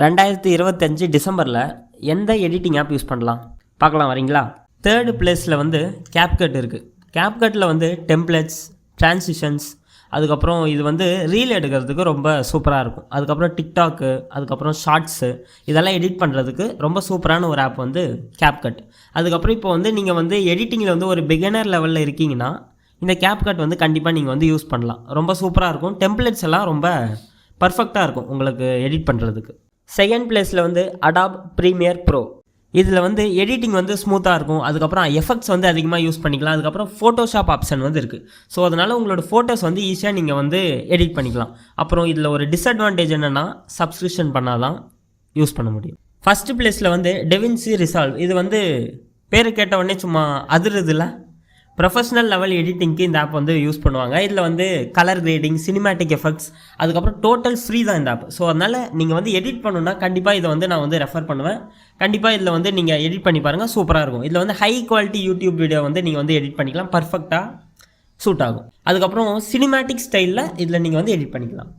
2025 டிசம்பரில் எந்த editing app use பண்ணலாம் பார்க்கலாம் வரீங்களா. தேர்டு பிளேஸில் வந்து கேப்கட் இருக்குது. கேப்கட்டில் வந்து டெம்ப்ளேட்ஸ், ட்ரான்சிஷன்ஸ், அதுக்கப்புறம் இது வந்து ரீல் எடுக்கிறதுக்கு ரொம்ப சூப்பராக இருக்கும். அதுக்கப்புறம் டிக்டாக்கு, அதுக்கப்புறம் ஷார்ட்ஸு, இதெல்லாம் எடிட் பண்ணுறதுக்கு ரொம்ப சூப்பரான ஒரு ஆப் வந்து கேப்கட். அதுக்கப்புறம் இப்போ வந்து நீங்கள் வந்து எடிட்டிங்கில் வந்து ஒரு பிகினர் லெவலில் இருக்கீங்கன்னா இந்த கேப்கட் வந்து கண்டிப்பாக நீங்கள் வந்து யூஸ் பண்ணலாம். ரொம்ப சூப்பராக இருக்கும். டெம்ப்ளேட்ஸ் எல்லாம் ரொம்ப பர்ஃபெக்டாக இருக்கும் உங்களுக்கு எடிட் பண்ணுறதுக்கு. செகண்ட் பிளேஸில் வந்து அடாப் ப்ரீமியர் ப்ரோ. இதில் வந்து எடிட்டிங் வந்து ஸ்மூத்தாக இருக்கும். அதுக்கப்புறம் எஃபெக்ட்ஸ் வந்து அதிகமாக யூஸ் பண்ணிக்கலாம். அதுக்கப்புறம் ஃபோட்டோஷாப் ஆப்ஷன் வந்து இருக்குது. ஸோ அதனால் உங்களோட ஃபோட்டோஸ் வந்து ஈஸியாக நீங்கள் வந்து எடிட் பண்ணிக்கலாம். அப்புறம் இதில் ஒரு டிஸ்அட்வான்டேஜ் என்னென்னா சப்ஸ்கிரிப்ஷன் பண்ணால் தான் யூஸ் பண்ண முடியும். ஃபஸ்ட்டு பிளேஸில் வந்து டெவின்சி ரிசால்வ். இது வந்து பேர் கேட்ட உடனே சும்மா அதிருதில்ல, ப்ரொஃபஷனல் லெவல் எடிட்டிங்க்கு இந்த ஆப் வந்து யூஸ் பண்ணுவாங்க. இதில் வந்து கலர் கிரேடிங், சினிமேட்டிக் எஃபெக்ட்ஸ், அதுக்கப்புறம் டோட்டல் ஃப்ரீ தான் இந்த ஆப். ஸோ அதனால் நீங்கள் வந்து எடிட் பண்ணணுன்னா கண்டிப்பாக இதை வந்து நான் வந்து ரெஃபர் பண்ணுவேன். கண்டிப்பாக இதில் வந்து நீங்கள் எடிட் பண்ணி பாருங்கள், சூப்பராக இருக்கும். இதில் வந்து ஹை குவாலிட்டி யூடியூப் வீடியோ வந்து நீங்கள் வந்து எடிட் பண்ணிக்கலாம், பர்ஃபெக்டாக சூட் ஆகும். அதுக்கப்புறம் சினிமேட்டிக் ஸ்டைலில் இதில் நீங்கள் வந்து எடிட் பண்ணிக்கலாம்.